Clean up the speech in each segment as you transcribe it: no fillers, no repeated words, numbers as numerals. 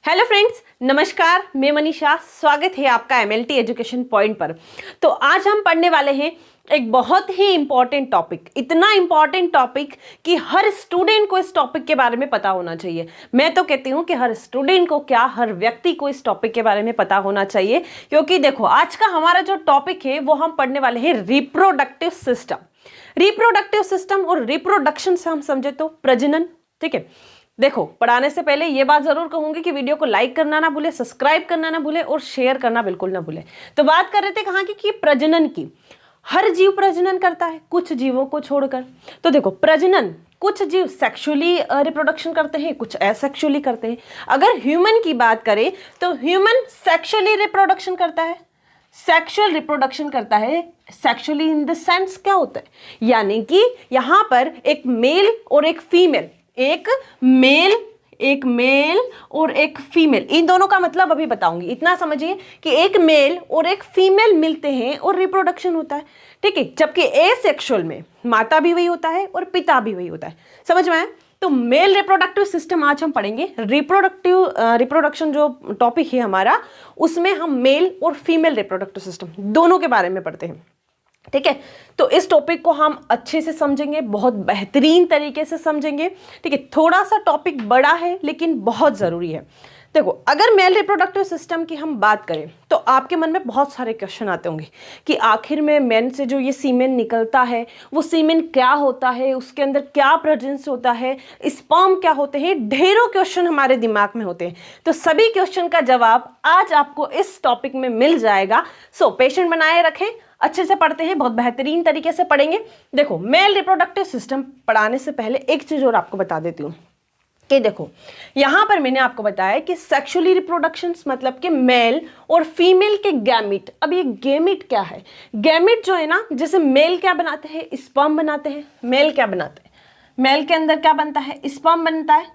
Hello friends, नमस्कार। मैं मनीषा, स्वागत है आपका एमएलटी एजुकेशन पॉइंट पर। तो आज हम पढ़ने वाले हैं एक बहुत ही इंपॉर्टेंट टॉपिक, इतना इंपॉर्टेंट टॉपिक कि हर स्टूडेंट को इस टॉपिक के बारे में पता होना चाहिए। मैं तो कहती हूँ कि हर स्टूडेंट को क्या, हर व्यक्ति को इस टॉपिक के बारे में पता होना चाहिए, क्योंकि देखो आज का हमारा जो टॉपिक है वो हम पढ़ने वाले हैं रिप्रोडक्टिव सिस्टम। रिप्रोडक्टिव सिस्टम और रिप्रोडक्शन से हम समझे तो प्रजनन। ठीक है, देखो पढ़ाने से पहले ये बात जरूर कहूंगी कि वीडियो को लाइक करना ना भूले, सब्सक्राइब करना ना भूले और शेयर करना बिल्कुल ना भूले। तो बात कर रहे थे कहाँ की, कि प्रजनन की। हर जीव प्रजनन करता है, कुछ जीवों को छोड़कर। तो देखो प्रजनन, कुछ जीव सेक्सुअली रिप्रोडक्शन करते हैं, कुछ एसेक्सुअली करते हैं। अगर ह्यूमन की बात करें तो ह्यूमन सेक्सुअली रिप्रोडक्शन करता है, सेक्सुअल रिप्रोडक्शन करता है। सेक्सुअली इन द सेंस क्या होता है, यानी कि यहाँ पर एक मेल और एक फीमेल, एक मेल और एक फीमेल, इन दोनों का मतलब अभी बताऊंगी। इतना समझिए कि एक मेल और एक फीमेल मिलते हैं और रिप्रोडक्शन होता है। ठीक है, जबकि एसेक्सुअल में माता भी वही होता है और पिता भी वही होता है। समझ में आया? तो मेल रिप्रोडक्टिव सिस्टम आज हम पढ़ेंगे। रिप्रोडक्शन जो टॉपिक है हमारा, उसमें हम मेल और फीमेल रिप्रोडक्टिव सिस्टम दोनों के बारे में पढ़ते हैं। ठीक है, तो इस टॉपिक को हम अच्छे से समझेंगे, बहुत बेहतरीन तरीके से समझेंगे। ठीक है, थोड़ा सा टॉपिक बड़ा है लेकिन बहुत ज़रूरी है। देखो, अगर मेल रिप्रोडक्टिव सिस्टम की हम बात करें तो आपके मन में बहुत सारे क्वेश्चन आते होंगे कि आखिर में मेन से जो ये सीमेन निकलता है वो सीमेन क्या होता है, उसके अंदर क्या प्रेजेंस होता है, स्पर्म क्या होते हैं। ढेरों क्वेश्चन हमारे दिमाग में होते हैं। तो सभी क्वेश्चन का जवाब आज आपको इस टॉपिक में मिल जाएगा। सो पेशेंट बनाए रखें, अच्छे से पढ़ते हैं, बहुत बेहतरीन तरीके से पढ़ेंगे। देखो, मेल रिप्रोडक्टिव सिस्टम पढ़ाने से पहले एक चीज और आपको बता देती हूँ कि देखो यहां पर मैंने आपको बताया कि सेक्सुअली रिप्रोडक्शन मतलब कि मेल और फीमेल के गैमिट। अब ये गैमिट क्या है? गैमिट जो है ना, जैसे मेल क्या बनाते हैं, स्पर्म बनाते हैं। मेल क्या बनाते हैं? मेल के अंदर क्या बनता है? स्पर्म बनता है।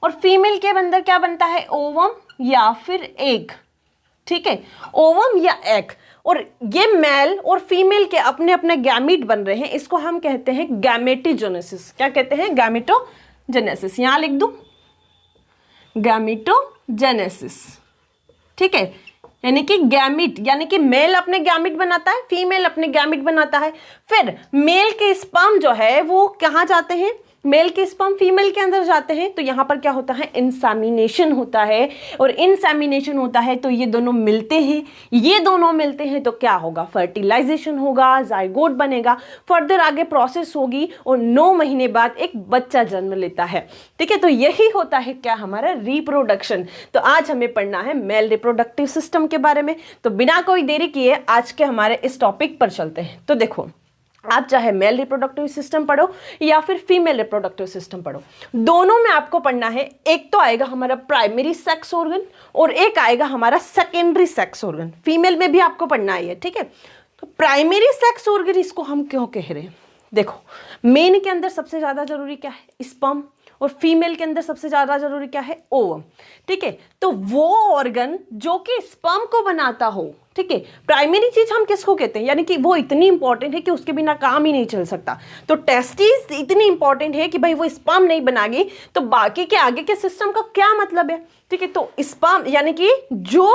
और फीमेल के अंदर क्या बनता है? ओवम या फिर एग। ठीक है, ओवम या एग। और ये मेल और फीमेल के अपने अपने गैमीट बन रहे हैं, इसको हम कहते हैं गैमेटोजेनेसिस। क्या कहते हैं? गैमेटोजेनेसिस। यहां लिख दूं, गैमेटोजेनेसिस। ठीक है, यानी कि गैमीट, यानी कि मेल अपने गैमीट बनाता है, फीमेल अपने गैमीट बनाता है। फिर मेल के स्पर्म जो है वो कहाँ जाते हैं? मेल के स्पर्म फीमेल के अंदर जाते हैं। तो यहाँ पर क्या होता है? इंसेमिनेशन होता है। और इंसेमिनेशन होता है तो ये दोनों मिलते हैं। ये दोनों मिलते हैं तो क्या होगा? फर्टिलाइजेशन होगा, जाइगोट बनेगा, फर्दर आगे प्रोसेस होगी और 9 महीने बाद एक बच्चा जन्म लेता है। ठीक है, तो यही होता है क्या? हमारा रिप्रोडक्शन। तो आज हमें पढ़ना है मेल रिप्रोडक्टिव सिस्टम के बारे में। तो बिना कोई देरी किए आज के हमारे इस टॉपिक पर चलते हैं। तो देखो, आप चाहे मेल रिप्रोडक्टिव सिस्टम पढ़ो या फिर फीमेल रिप्रोडक्टिव सिस्टम पढ़ो, दोनों में आपको पढ़ना है। एक तो आएगा हमारा प्राइमरी सेक्स ऑर्गन और एक आएगा हमारा सेकेंडरी सेक्स ऑर्गन। फीमेल में भी आपको पढ़ना है, ठीक है। तो प्राइमरी सेक्स ऑर्गन इसको हम क्यों कह रहे हैं? देखो, मेन के अंदर सबसे ज्यादा जरूरी क्या है? स्पर्म। और फीमेल के अंदर सबसे ज्यादा जरूरी क्या है? ओवम। ठीक है, तो वो ऑर्गन जो कि स्पर्म को बनाता हो, ठीक है, प्राइमरी चीज हम किसको कहते हैं? यानी कि वो इतनी इंपॉर्टेंट है कि उसके बिना काम ही नहीं चल सकता। तो टेस्टिस इतनी इंपॉर्टेंट है कि भाई वो स्पर्म नहीं बनाएगी तो बाकी के आगे के सिस्टम का क्या मतलब है? ठीक है, तो स्पर्म यानी कि जो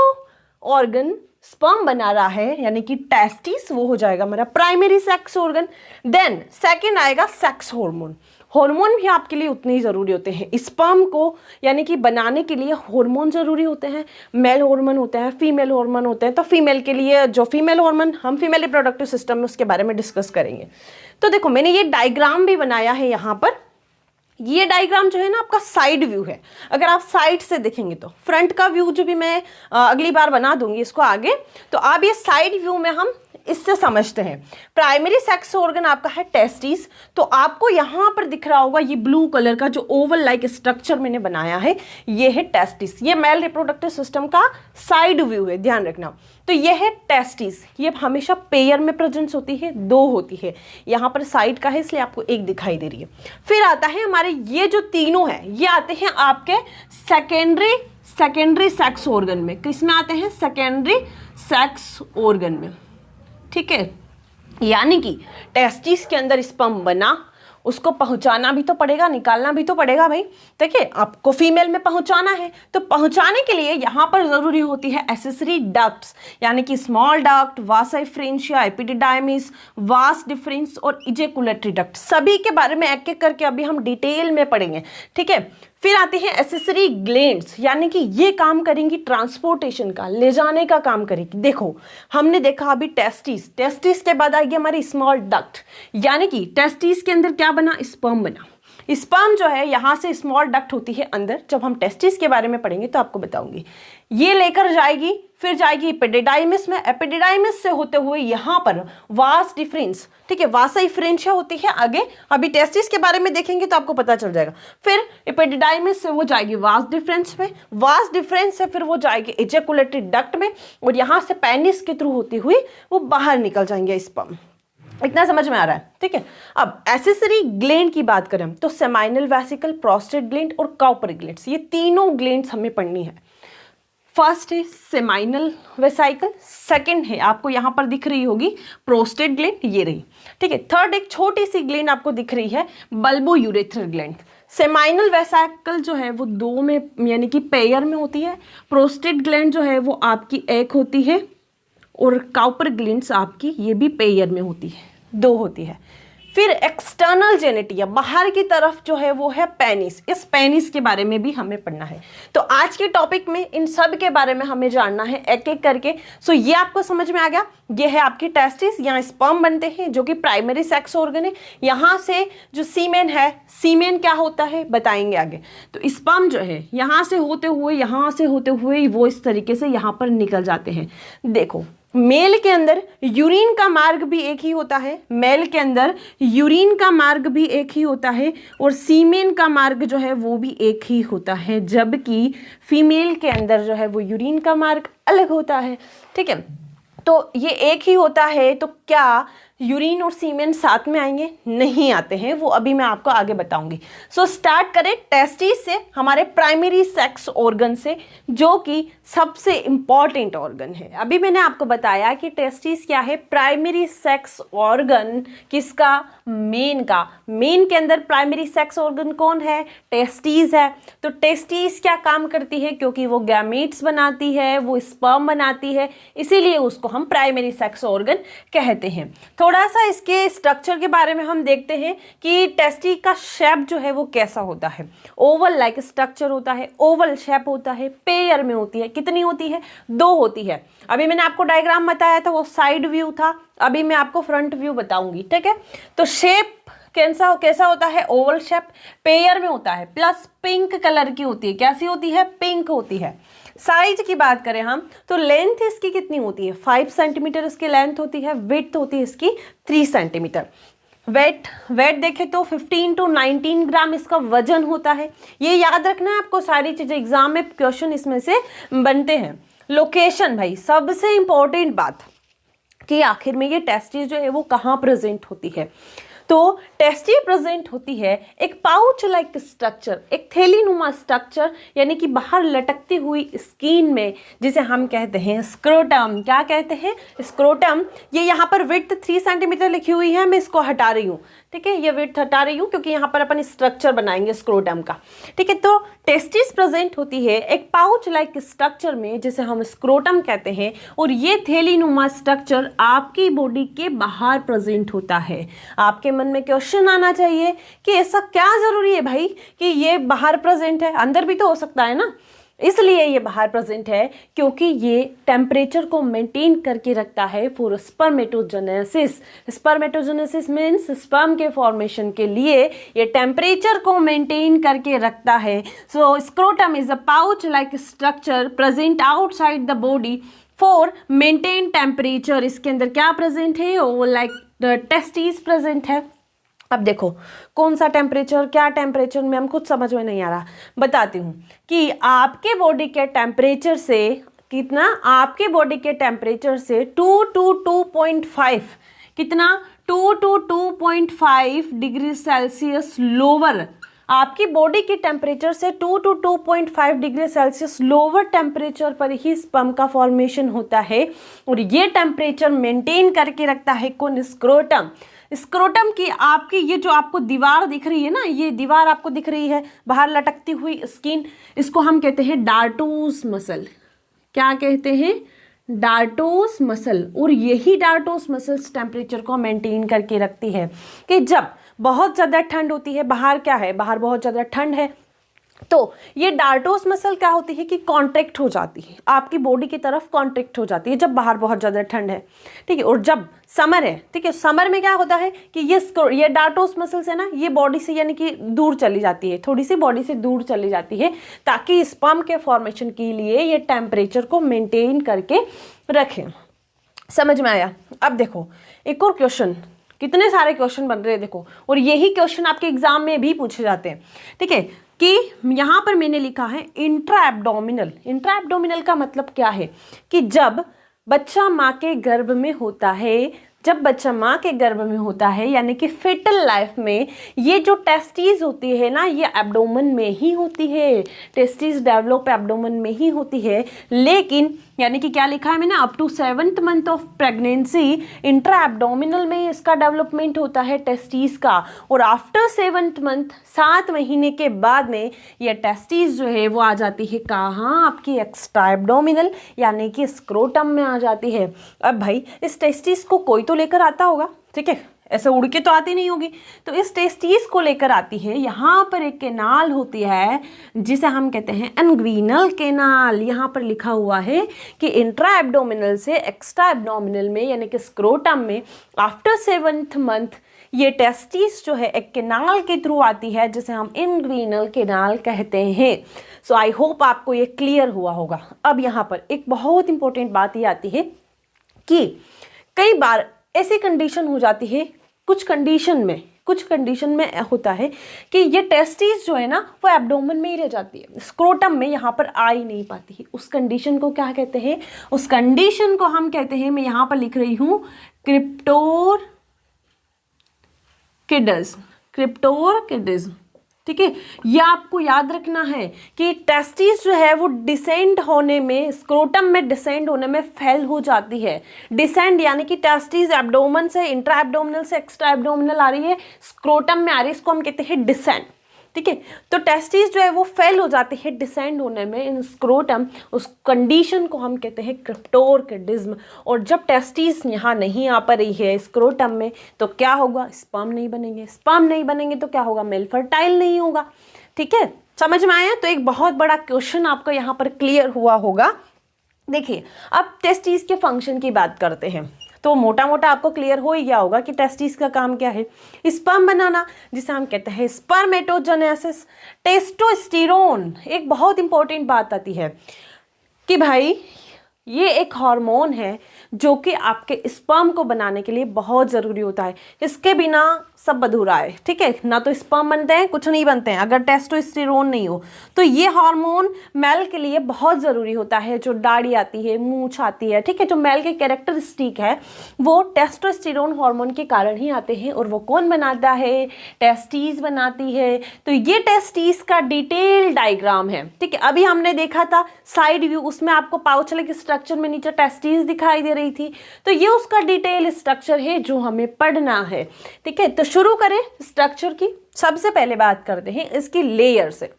ऑर्गन स्पर्म बना रहा है यानी कि टेस्टिस, वो हो जाएगा हमारा primary sex organ. Then second आएगा सेक्स हार्मोन। हार्मोन भी आपके लिए उतने ही जरूरी होते हैं। स्पर्म को यानी कि बनाने के लिए हार्मोन जरूरी होते हैं। मेल हार्मोन होते हैं, फीमेल हार्मोन होते हैं। तो फीमेल के लिए जो फीमेल हार्मोन, हम फीमेल रिप्रोडक्टिव सिस्टम में उसके बारे में डिस्कस करेंगे। तो देखो, मैंने ये डायग्राम भी बनाया है यहाँ पर। ये डायग्राम जो है ना आपका साइड व्यू है। अगर आप साइड से देखेंगे तो फ्रंट का व्यू जो भी मैं अगली बार बना दूंगी इसको आगे, तो आप ये साइड व्यू में हम इससे समझते हैं। प्राइमरी सेक्स ऑर्गन आपका है टेस्टिस। तो आपको यहां पर दिख रहा होगा ये ब्लू कलर का जो ओवल लाइक स्ट्रक्चर मैंने बनाया है, ये है टेस्टिस। ये मेल रिप्रोडक्टिव सिस्टम का साइड व्यू है, ध्यान रखना। तो ये है टेस्टिस। ये हमेशा पेयर में प्रेजेंस होती है, 2 होती है। यहां पर साइड का है इसलिए आपको एक दिखाई दे रही है। फिर आता है हमारे ये जो तीनों है, ये आते हैं आपके सेकेंडरी सेक्स ऑर्गन में। किसमें आते हैं? सेकेंडरी सेक्स ऑर्गन में। ठीक है, यानी कि टेस्टिस के अंदर स्पर्म बना उसको पहुंचाना भी तो पड़ेगा, निकालना भी तो पड़ेगा भाई। देखिए आपको फीमेल में पहुंचाना है, तो पहुंचाने के लिए यहाँ पर जरूरी होती है एक्सेसरी डक्ट्स, यानी कि स्मॉल डक्ट, वासा एफरेंशिया, एपिडिडाइमिस, वास डिफरेंस और इजेकुलेटरी डक्ट। सभी के बारे में एक एक करके अभी हम डिटेल में पढ़ेंगे, ठीक है। फिर आती है एक्सेसरी ग्लैंड्स, यानी कि ये काम करेंगी ट्रांसपोर्टेशन का, ले जाने का काम करेगी। देखो हमने देखा अभी टेस्टिस, टेस्टिस के बाद आएगी हमारी स्मॉल डक्ट, यानी कि टेस्टिस के अंदर क्या बना, स्पर्म बना। स्पर्म जो है यहाँ से स्मॉल डक्ट होती है अंदर, जब हम टेस्टिस के बारे में पढ़ेंगे तो आपको बताऊंगी। ये लेकर जाएगी, फिर जाएगी एपिडिडाइमिस में, एपिडिडाइमिस से होते हुए यहाँ पर वास डिफरेंस, ठीक है, वासा एफरेंशिया होती है आगे, अभी टेस्टिस के बारे में देखेंगे तो आपको पता चल जाएगा। फिर एपिडिडाइमिस से वो जाएगी वास डिफरेंस में, वास डिफरेंस से फिर वो जाएगी इजेकुलेटरी डक्ट में, और यहाँ से पेनिस के थ्रू होती हुई वो बाहर निकल जाएंगे स्पर्म। इतना समझ में आ रहा है, ठीक है। अब एक्सेसरी ग्लैंड की बात करें तो सेमाइनल वेसिकल, प्रोस्टेट ग्लैंड और काउपरी ग्लैंड्स, ये तीनों ग्लैंड्स हमें पढ़नी है। फर्स्ट है सेमाइनल वेसाइकल, सेकंड है आपको यहाँ पर दिख रही होगी प्रोस्टेट ग्लैंड, ये रही, ठीक है। थर्ड एक छोटी सी ग्लैंड आपको दिख रही है bulbo urethral gland. Seminal vesicle जो है वो दो में यानी कि पेयर में होती है, प्रोस्टेट ग्लैंड जो है वो आपकी एक होती है, और काउपर ग्लैंड्स आपकी ये भी पेयर में होती है, दो होती है। फिर एक्सटर्नल जेनेटिया, बाहर की तरफ जो है वो है पेनिस, इस पेनिस के बारे में भी हमें पढ़ना है। तो आज के टॉपिक में इन सब के बारे में हमें जानना है एक एक करके। सो ये आपको समझ में आ गया, ये है आपकी टेस्टिस, यहाँ स्पर्म बनते हैं जो कि प्राइमरी सेक्स ऑर्गन है। यहाँ से जो सीमेन है, सीमेन क्या होता है बताएंगे आगे। तो स्पर्म जो है यहाँ से होते हुए वो इस तरीके से यहाँ पर निकल जाते हैं। देखो मेल के अंदर यूरिन का मार्ग भी एक ही होता है, मेल के अंदर यूरिन का मार्ग भी एक ही होता है, और सीमेन का मार्ग जो है वो भी एक ही होता है, जबकि फीमेल के अंदर जो है वो यूरिन का मार्ग अलग होता है, ठीक है। तो ये एक ही होता है, तो क्या यूरिन और सीमेन साथ में आएंगे? नहीं आते हैं, वो अभी मैं आपको आगे बताऊंगी। सो स्टार्ट करें टेस्टिस से, हमारे प्राइमरी सेक्स ऑर्गन से, जो कि सबसे इंपॉर्टेंट ऑर्गन है। अभी मैंने आपको बताया कि टेस्टिस क्या है, प्राइमरी सेक्स ऑर्गन किसका, मेन का। मेन के अंदर प्राइमरी सेक्स ऑर्गन कौन है, टेस्टिस है। तो टेस्टिस क्या काम करती है, क्योंकि वो गैमीट्स बनाती है, वो स्पर्म बनाती है, इसीलिए उसको हम प्राइमरी सेक्स ऑर्गन कहते हैं। थोड़ा सा इसके स्ट्रक्चर के बारे में हम देखते हैं कि टेस्टी का शेप जो है वो कैसा होता है। ओवल लाइक स्ट्रक्चर होता है, ओवल शेप होता है, पेयर में होती है। कितनी होती है? दो होती है। अभी मैंने आपको डायग्राम बताया था, वो साइड व्यू था, अभी मैं आपको फ्रंट व्यू बताऊंगी, ठीक है। तो शेप कैसा होता है, ओवल शेप, पेयर में होता है, प्लस पिंक कलर की होती है। कैसी होती है? पिंक होती है। साइज की बात करें हम तो लेंथ इसकी कितनी होती है? 5 सेंटीमीटर इसकी लेंथ होती है, विड्थ होती है इसकी 3 सेंटीमीटर। वेट देखें तो 15 to 19 ग्राम इसका वजन होता है। ये याद रखना है आपको, सारी चीजें एग्जाम में क्वेश्चन इसमें से बनते हैं। लोकेशन भाई सबसे इंपॉर्टेंट बात कि आखिर में ये टेस्टिस जो है वो कहाँ प्रेजेंट होती है। तो टेस्टी प्रेजेंट होती है एक पाउच लाइक स्ट्रक्चर, एक थैलीनुमा स्ट्रक्चर, यानी कि बाहर लटकती हुई स्किन में, जिसे हम कहते हैं स्क्रोटम। क्या कहते हैं? स्क्रोटम। ये यहाँ पर विड्थ 3 सेंटीमीटर लिखी हुई है, मैं इसको हटा रही हूँ, ठीक है। ये विड्थ हटा रही हूँ क्योंकि यहाँ पर अपन स्ट्रक्चर बनाएंगे स्क्रोटम का, ठीक है। तो टेस्टिस प्रेजेंट होती है एक पाउच लाइक स्ट्रक्चर में, जिसे हम स्क्रोटम कहते हैं, और ये थैलीनुमा स्ट्रक्चर आपकी बॉडी के बाहर प्रेजेंट होता है। आपके मन में क्वेश्चन आना चाहिए कि ऐसा क्या जरूरी है भाई कि ये बाहर प्रेजेंट है, अंदर भी तो हो सकता है ना। इसलिए ये बाहर प्रेजेंट है क्योंकि ये टेम्परेचर को मेंटेन करके रखता है for spermatogenesis. Spermatogenesis means sperm के फॉर्मेशन के लिए ये टेम्परेचर को मेंटेन करके रखता है। So scrotum is a pouch like structure present outside the body for maintain temperature. इसके अंदर क्या प्रेजेंट है? वो लाइक टेस्टिस प्रेजेंट है। अब देखो कौन सा टेम्परेचर, क्या टेम्परेचर में हम कुछ समझ में नहीं आ रहा, बताती हूँ कि आपके बॉडी के टेम्परेचर से कितना, आपके बॉडी के टेम्परेचर से 2 to 2.5, कितना 2 to 2.5 डिग्री सेल्सियस लोअर, आपकी बॉडी के टेम्परेचर से 2 to 2.5 degree Celsius lower temperature पर ही स्पर्म का फॉर्मेशन होता है। और ये टेम्परेचर मेंटेन करके रखता है कौन? स्क्रोटम। स्क्रोटम की आपकी ये जो आपको दीवार दिख रही है ना, ये दीवार आपको दिख रही है बाहर लटकती हुई स्किन, इसको हम कहते हैं डार्टोस मसल। क्या कहते हैं? Dartos muscle. और यही डार्टोस मसल्स टेम्परेचर को मेंटेन करके रखती है कि जब बहुत ज़्यादा ठंड होती है, बाहर क्या है, बाहर बहुत ज़्यादा ठंड है, तो ये डार्टोस मसल क्या होती है कि कॉन्ट्रैक्ट हो जाती है, आपकी बॉडी की तरफ कॉन्ट्रैक्ट हो जाती है जब बाहर बहुत ज़्यादा ठंड है, ठीक है। और जब समर है, ठीक है, समर में क्या होता है कि ये डार्टोस मसल्स है ना, ये बॉडी से यानी कि दूर चली जाती है, थोड़ी सी बॉडी से दूर चली जाती है, ताकि स्पर्म के फॉर्मेशन के लिए ये टेम्परेचर को मेंटेन करके रखें। समझ में आया? अब देखो एक और क्वेश्चन, कितने सारे क्वेश्चन बन रहे हैं देखो, और यही क्वेश्चन आपके एग्जाम में भी पूछे जाते हैं, ठीक है। कि यहाँ पर मैंने लिखा है इंट्रा एब्डोमिनल। इंट्रा एब्डोमिनल का मतलब क्या है कि जब बच्चा माँ के गर्भ में होता है, जब बच्चा माँ के गर्भ में होता है यानी कि फेटल लाइफ में, ये जो टेस्टीज होती है ना, ये एब्डोमेन में ही होती है, टेस्टीज डेवलप एब्डोमेन में ही होती है। लेकिन यानी कि क्या लिखा है मैंने, up to 7th month of pregnancy intra abdominal में इसका डेवलपमेंट होता है टेस्टीज का, और आफ्टर 7th मंथ, 7 महीने के बाद में ये टेस्टीज जो है वो आ जाती है कहाँ, आपकी एक्स्ट्रा एब्डोमिनल यानी कि स्क्रोटम में आ जाती है। अब भाई इस टेस्टीज को कोई तो लेकर आता होगा, ठीक है, ऐसे उड़ के तो आती नहीं होगी, तो इस टेस्टीज को लेकर आती है। यहाँ पर एक कैनाल होती है जिसे हम कहते हैं इन्ग्वीनल कैनाल। यहाँ पर लिखा हुआ है कि इंट्रा एब्डोमिनल से एक्स्ट्रा एब्डोमिनल में यानी कि स्क्रोटम में आफ्टर 7th मंथ ये टेस्टीज जो है एक कैनाल के थ्रू आती है जिसे हम इन्ग्वीनल कैनाल कहते हैं। सो आई होप आपको ये क्लियर हुआ होगा। अब यहाँ पर एक बहुत इंपॉर्टेंट बात ये आती है कि कई बार ऐसी कंडीशन हो जाती है, कुछ कंडीशन में होता है कि ये टेस्टीज जो है ना वो एब्डोमेन में ही रह जाती है, स्क्रोटम में यहाँ पर आ ही नहीं पाती है। उस कंडीशन को क्या कहते हैं? उस कंडीशन को हम कहते हैं, मैं यहाँ पर लिख रही हूँ क्रिप्टोरकिडिज्म। ठीक है, ये आपको याद रखना है कि टेस्टिस जो है वो डिसेंड होने में, स्क्रोटम में डिसेंड होने में फेल हो जाती है। डिसेंड यानी कि टेस्टिस एब्डोमेन से, इंट्रा एब्डोमिनल से एक्स्ट्रा एब्डोमिनल आ रही है, स्क्रोटम में आ रही है, इसको हम कहते हैं डिसेंड। ठीक है, तो टेस्टिस जो है वो फेल हो जाती है डिसेंड होने में इन स्क्रोटम, उस कंडीशन को हम कहते हैं क्रिप्टोरकिडिज्म। और जब टेस्टिस यहाँ नहीं आ पा रही है स्क्रोटम में, तो क्या होगा? स्पर्म नहीं बनेंगे। स्पर्म नहीं बनेंगे तो क्या होगा? मेल फर्टाइल नहीं होगा। ठीक है, समझ में आया? तो एक बहुत बड़ा क्वेश्चन आपका यहाँ पर क्लियर हुआ होगा। देखिए, अब टेस्टिस के फंक्शन की बात करते हैं, तो मोटा मोटा आपको क्लियर हो ही गया होगा कि टेस्टिस का काम क्या है? स्पर्म बनाना, जिसे हम कहते हैं स्पर्मेटोजेनेसिस। टेस्टोस्टेरोन, एक बहुत इंपॉर्टेंट बात आती है कि भाई ये एक हार्मोन है जो कि आपके स्पर्म को बनाने के लिए बहुत ज़रूरी होता है। इसके बिना सब अधूरा है। ठीक है, ना तो स्पर्म बनते हैं, कुछ नहीं बनते हैं अगर टेस्टोस्टेरोन नहीं हो। तो ये हार्मोन मेल के लिए बहुत ज़रूरी होता है। जो दाढ़ी आती है, मूंछ आती है, ठीक है, जो मेल के कैरेक्टरिस्टिक है वो टेस्टोस्टेरोन हार्मोन के कारण ही आते हैं। और वो कौन बनाता है? टेस्टिस बनाती है। तो ये टेस्टिस का डिटेल डायग्राम है। ठीक है, अभी हमने देखा था साइड व्यू, उसमें आपको पाउच के स्ट्रक्चर में नीचे टेस्टिस दिखाई दे रही थी। तो ये उसका डिटेल स्ट्रक्चर है जो हमें पढ़ना है। ठीक है, तो शुरू करें स्ट्रक्चर की। सबसे पहले बात करते हैं इसकी लेयर से,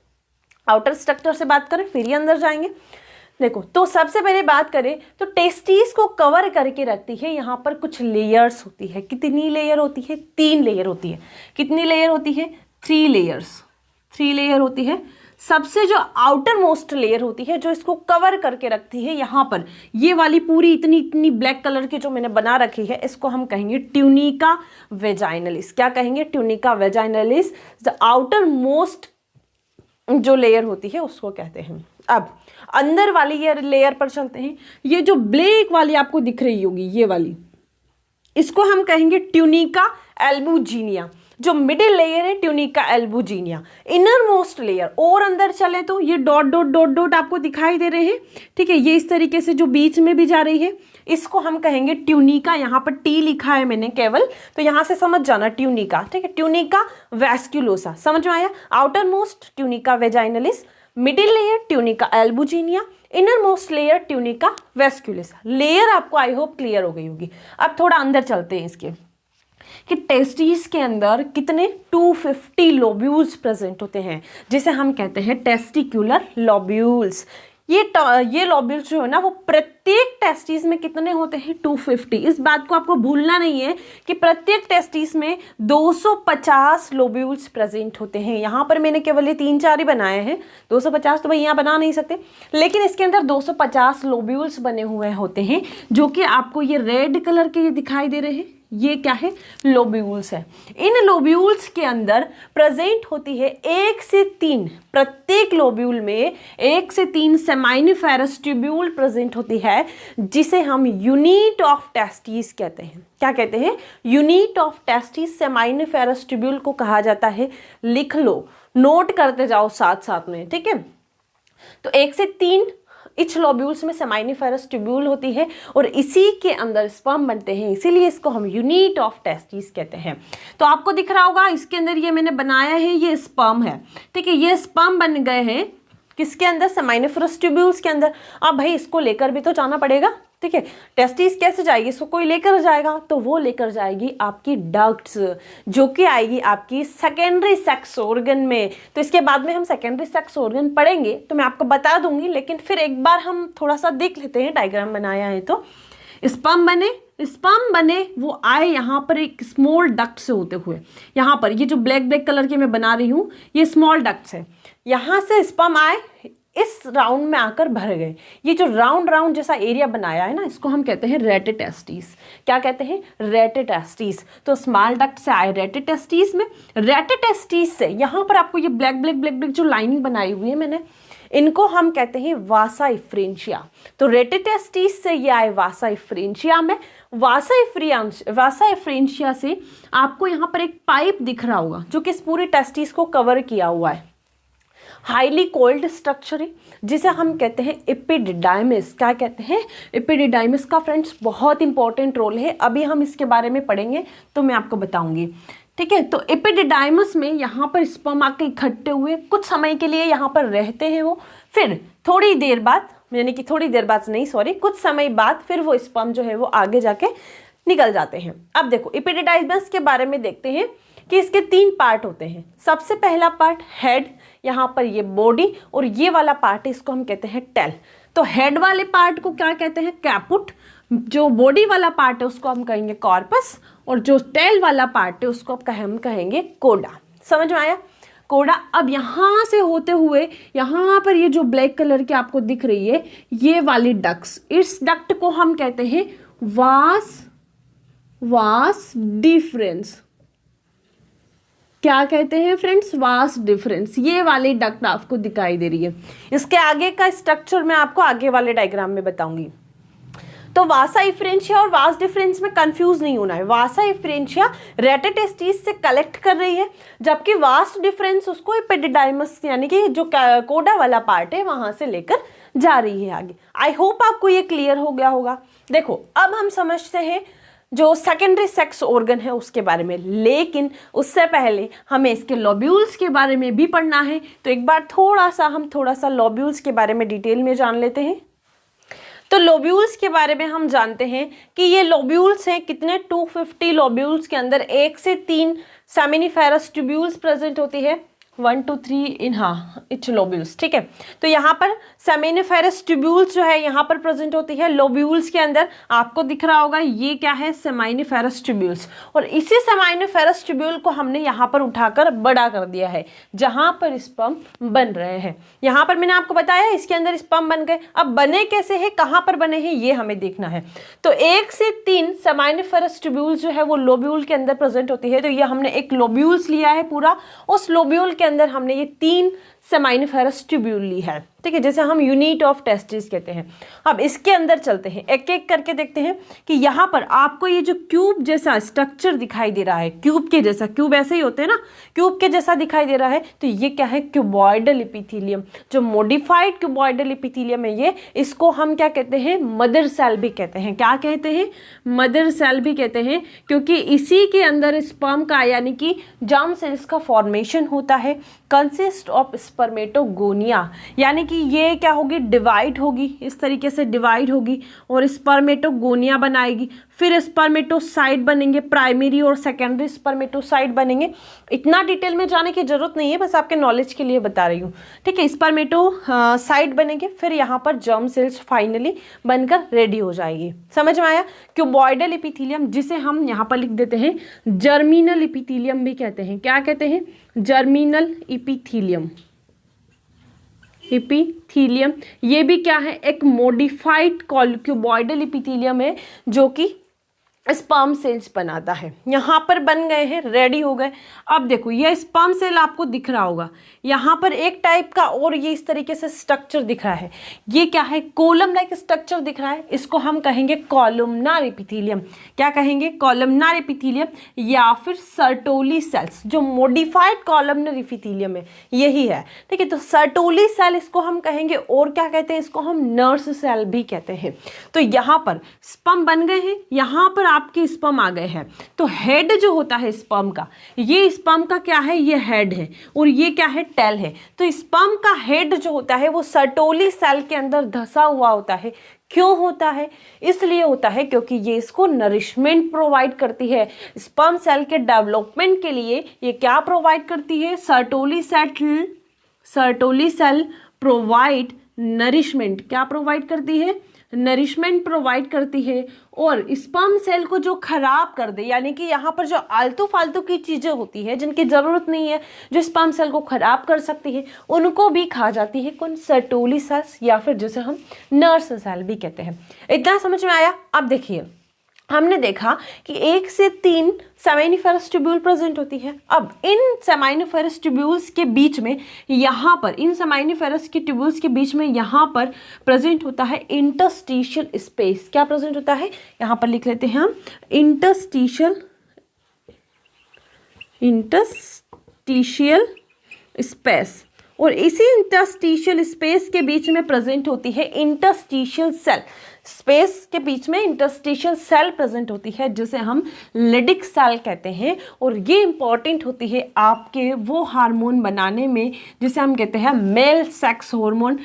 आउटर स्ट्रक्चर से बात करें, फिर ही अंदर जाएंगे। देखो, तो सबसे पहले बात करें तो टेस्टिस को कवर करके रखती है यहाँ पर कुछ लेयर्स होती है। कितनी लेयर होती है? 3 लेयर होती है। कितनी लेयर होती है? 3 लेयर्स। 3 लेयर होती है। सबसे जो आउटर मोस्ट लेयर होती है जो इसको कवर करके रखती है, यहाँ पर ये वाली पूरी इतनी इतनी ब्लैक कलर की जो मैंने बना रखी है, इसको हम कहेंगे ट्यूनिका वेजाइनलिस। क्या कहेंगे? Tunica vaginalis. The outer most जो लेयर होती है उसको कहते हैं। अब अंदर वाली ये लेयर पर चलते हैं। ये जो ब्लैक वाली आपको दिख रही होगी, ये वाली, इसको हम कहेंगे ट्यूनिका एल्बुजिनिया। जो मिडिल लेयर है tunica albuginea. Inner most layer, और अंदर चले तो ये डॉट डॉट डॉट डॉट आपको दिखाई दे रहे हैं। ठीक है, ये इस तरीके से जो बीच में भी जा रही है, इसको हम कहेंगे ट्यूनिका। यहाँ पर टी लिखा है मैंने केवल, तो यहाँ से समझ जाना ट्यूनिका। ठीक है, ट्यूनिका वैस्कुलोसा। समझ में आया? Outer most tunica vaginalis, middle layer tunica albuginea, inner most layer tunica vasculosa. Layer आपको आई होप क्लियर हो गई होगी। अब थोड़ा अंदर चलते हैं इसके कि टेस्टिस के अंदर कितने 250 लोब्यूल्स प्रेजेंट होते हैं, जिसे हम कहते हैं टेस्टिकुलर लोब्यूल्स। ये लोब्यूल्स जो है ना वो प्रत्येक टेस्टिस में कितने होते हैं 250। इस बात को आपको भूलना नहीं है कि प्रत्येक टेस्टिस में 250 लोब्यूल्स प्रेजेंट होते हैं। यहाँ पर मैंने केवल ये 3-4 ही बनाए हैं, 250 तो भाई यहाँ बना नहीं सकते, लेकिन इसके अंदर 250 लोब्यूल्स बने हुए होते हैं, जो कि आपको ये रेड कलर के ये दिखाई दे रहे हैं, ये क्या है, लोब्यूल्स है। इन लोब्यूल्स के अंदर प्रेजेंट होती है 1 से 3, प्रत्येक लोब्यूल में 1 से 3 सेमाइनिफेरस ट्यूब्यूल प्रेजेंट होती है, जिसे हम यूनिट ऑफ टेस्टिस कहते हैं। क्या कहते हैं, यूनिट ऑफ टेस्टिस सेमाइनिफेरस ट्यूब्यूल को कहा जाता है। लिख लो, नोट करते जाओ साथ साथ में, ठीक है। तो 1 से 3 इच लोब्यूल्स में सेमाइनिफेरस ट्यूब्यूल होती है और इसी के अंदर स्पर्म बनते हैं, इसीलिए इसको हम यूनिट ऑफ टेस्टिस कहते हैं। तो आपको दिख रहा होगा इसके अंदर ये मैंने बनाया है, ये स्पर्म है, ठीक है। ये स्पर्म बन गए हैं किसके अंदर, सेमाइनिफेरस ट्यूब्यूल्स के अंदर। अब भाई इसको लेकर भी तो जाना पड़ेगा, ठीक है। टेस्टिस कैसे जाएगी, इसको कोई लेकर जाएगा, तो वो लेकर जाएगी आपकी डक्ट्स, जो कि आएगी आपकी सेकेंडरी सेक्स ऑर्गन में। तो इसके बाद में हम सेकेंडरी सेक्स ऑर्गन पढ़ेंगे तो मैं आपको बता दूंगी, लेकिन फिर एक बार हम थोड़ा सा देख लेते हैं, डायग्राम बनाया है तो स्पर्म बने वो आए यहाँ पर एक स्मॉल डक्ट से होते हुए। यहाँ पर ये जो ब्लैक ब्लैक कलर के मैं बना रही हूँ ये स्मॉल डक्ट्स है, यहाँ से स्पर्म आए, इस राउंड में आकर भर गए। ये जो राउंड जैसा एरिया बनाया है ना, इसको हम कहते हैं रेटिटेस्टिस। क्या कहते हैं, रेटिटेस्टिस। तो स्मॉल डक्ट से आए रेटिटेस्टिस में, रेटिटेस्टिस से यहाँ पर आपको ये ब्लैक ब्लैक जो लाइनिंग बनाई हुई है मैंने, इनको हम कहते हैं वासा इफ्रेंशिया। तो रेटिटेस्टिस से ये आए वासा इफ्रेंशिया में, वासा इफ्रेंशिया से आपको यहाँ पर एक पाइप दिख रहा होगा जो कि इस पूरे टेस्टिस को कवर किया हुआ है। हाईली कोल्ड स्ट्रक्चर है जिसे हम कहते हैं एपिडिडाइमिस। क्या कहते हैं, एपिडिडाइमिस का फ्रेंड्स बहुत इंपॉर्टेंट रोल है, अभी हम इसके बारे में पढ़ेंगे तो मैं आपको बताऊंगी, ठीक है। तो एपिडिडाइमिस में यहाँ पर स्पर्म आके इकट्ठे हुए कुछ समय के लिए यहाँ पर रहते हैं वो, फिर थोड़ी देर बाद, यानी कि थोड़ी देर बाद नहीं सॉरी, कुछ समय बाद फिर वो स्पर्म जो है वो आगे जाके निकल जाते हैं। अब देखो एपिडिडाइमिस के बारे में देखते हैं कि इसके 3 पार्ट होते हैं। सबसे पहला पार्ट हेड, यहाँ पर ये बॉडी, और ये वाला पार्ट इसको हम कहते हैं टेल। तो हेड वाले पार्ट को क्या कहते हैं, कैपुट। जो बॉडी वाला पार्ट है उसको हम कहेंगे कॉर्पस, और जो टेल वाला पार्ट है उसको हम कहेंगे कोडा। समझ में आया, कोडा। अब यहाँ से होते हुए यहाँ पर ये जो ब्लैक कलर की आपको दिख रही है ये वाली डक्ट्स, इस डक्ट को हम कहते हैं वास डिफरेंस। क्या कहते हैं फ्रेंड्स, वास डिफरेंस। ये वाली डक्ट आपको दिखाई दे रही है, इसके आगे का स्ट्रक्चर मैं आपको आगे वाले डायग्राम में बताऊंगी। तो वासा इफ्रेंशिया और वास डिफरेंस में कंफ्यूज नहीं होना है। वासा इफ्रेंशिया रेटिटेस्टिस से कलेक्ट कर रही है, जबकि वास डिफरेंस उसको एपिडिडाइमिस यानी कि जो कोडा वाला पार्ट है वहां से लेकर जा रही है आगे। आई होप आपको ये क्लियर हो गया होगा। देखो अब हम समझते हैं जो सेकेंडरी सेक्स ऑर्गन है उसके बारे में, लेकिन उससे पहले हमें इसके लोब्यूल्स के बारे में भी पढ़ना है। तो एक बार हम थोड़ा सा लोब्यूल्स के बारे में डिटेल में जान लेते हैं। तो लोब्यूल्स के बारे में हम जानते हैं कि ये लोब्यूल्स हैं कितने, 250 लोब्यूल्स के अंदर 1 से 3 सेमिनिफेरस ट्यूब्यूल्स प्रेजेंट होती है, 1 2 3 इन इच लोब्यूल्स, ठीक है। तो यहाँ पर सेमिनिफेरस ट्यूब्यूल्स जो है यहाँ पर प्रेजेंट होती है लोब्यूल्स के अंदर। आपको दिख रहा होगा ये क्या है, सेमाइनिफेरस ट्यूब्यूल्स, और इसी सेमाइनिफेरस ट्यूब्यूल को हमने यहाँ पर उठाकर बड़ा कर दिया है जहाँ पर स्पर्म बन रहे हैं। यहाँ पर मैंने आपको बताया इसके अंदर स्पर्म बन गए। अब बने कैसे हैं, कहाँ पर बने हैं, ये हमें देखना है। तो 1 से 3 सेमाइनिफेरस ट्यूब्यूल्स जो है वो लोब्यूल के अंदर प्रेजेंट होती है। तो ये हमने एक लोब्यूल्स लिया है पूरा, उस लोब्यूल के अंदर हमने ये 3 सेमाइनिफेरस ट्यूब्यूल ली है, ठीक है, जैसे हम यूनिट ऑफ टेस्टिस कहते हैं। अब इसके अंदर चलते हैं, एक एक करके देखते हैं कि यहाँ पर आपको ये जो क्यूब जैसा स्ट्रक्चर दिखाई दे रहा है, क्यूब के जैसा, क्यूब ऐसे ही होते हैं ना, क्यूब के जैसा दिखाई दे रहा है, तो ये क्या है, क्यूबॉइडल एपिथेलियम। जो मॉडिफाइड क्यूबॉइडल एपिथेलियम है ये, इसको हम क्या कहते हैं, मदर सेल भी कहते हैं। क्या कहते हैं, मदर सेल भी कहते हैं, क्योंकि इसी के अंदर स्पर्म का यानी कि जर्म सेल्स का फॉर्मेशन होता है, कंसिस्ट ऑफ स्पर्मेटोगोनिया, यानी कि ये क्या होगी, डिवाइड होगी, इस तरीके से डिवाइड होगी और स्पर्मेटोगोनिया बनाएगी। फिर स्पर्मेटोसाइट बनेंगे, प्राइमरी और सेकेंडरी स्पर्मेटोसाइट बनेंगे। इतना डिटेल में जाने की जरूरत नहीं है, बस आपके नॉलेज के लिए बता रही हूँ, ठीक है। स्पर्मेटोसाइट बनेंगे, फिर यहाँ पर जर्म सेल्स फाइनली बनकर रेडी हो जाएगी। समझ में आया? क्यूबॉइडल एपिथेलियम, जिसे हम यहाँ पर लिख देते हैं जर्मिनल एपिथेलियम भी कहते हैं। क्या कहते हैं? Germinal epithelium. एपिथेलियम ये भी क्या है? एक मॉडिफाइड क्यूबॉइडल एपिथेलियम है जो कि स्पर्म सेल्स बनाता है। यहाँ पर बन गए हैं, रेडी हो गए। अब देखो ये स्पर्म सेल आपको दिख रहा होगा, यहाँ पर एक टाइप का और ये इस तरीके से स्ट्रक्चर दिख रहा है। ये क्या है? कॉलम लाइक स्ट्रक्चर दिख रहा है, इसको हम कहेंगे कॉलमनार एपिथेलियम। क्या कहेंगे? कॉलमनार एपिथेलियम या फिर सर्टोली सेल्स, जो मॉडिफाइड कॉलमनार एपिथेलियम है यही है, ठीक है। तो सर्टोली सेल इसको हम कहेंगे, और क्या कहते हैं इसको? हम नर्स सेल भी कहते हैं। तो यहाँ पर स्पर्म बन गए हैं, यहाँ पर आपके स्पर्म आ गए हैं। तो हेड जो होता है स्पर्म का, ये स्पर्म का क्या है? ये हेड है, और ये क्या है? टेल है। तो स्पर्म का हेड जो होता है वो सर्टोली सेल के अंदर धंसा हुआ होता है। क्यों होता है? इसलिए होता है क्योंकि ये इसको नरिशमेंट प्रोवाइड करती है। स्पर्म सेल के डेवलपमेंट के लिए ये क्या प्रोवाइड करती है? Sertoli cell provide nourishment. क्या प्रोवाइड करती है? नरिशमेंट प्रोवाइड करती है। और स्पर्म सेल को जो खराब कर दे, यानी कि यहाँ पर जो आलतू फालतू की चीज़ें होती है जिनकी ज़रूरत नहीं है, जो स्पर्म सेल को खराब कर सकती है, उनको भी खा जाती है कौन? सर्टोली सेल्स, या फिर जिसे हम नर्स सेल भी कहते हैं। इतना समझ में आया? अब देखिए, हमने देखा कि 1 से 3 सेमाइनिफेरस ट्यूब्यूल प्रेजेंट होती है। अब इन सेमाइनिफेरस ट्यूब्यूल्स के बीच में, यहाँ पर इन सेमाइनिफेरस के ट्यूब्यूल्स के बीच में यहाँ पर प्रेजेंट होता है इंटरस्टिशियल स्पेस। क्या प्रेजेंट होता है? यहाँ पर लिख लेते हैं हम इंटरस्टिशियल स्पेस। और इसी इंटरस्टिशियल स्पेस के बीच में प्रेजेंट होती है इंटरस्टिशियल सेल। स्पेस के बीच में इंटरस्टिशियल सेल प्रेजेंट होती है जिसे हम लिडिक सेल कहते हैं। और ये इंपॉर्टेंट होती है आपके वो हार्मोन बनाने में जिसे हम कहते हैं मेल सेक्स हार्मोन,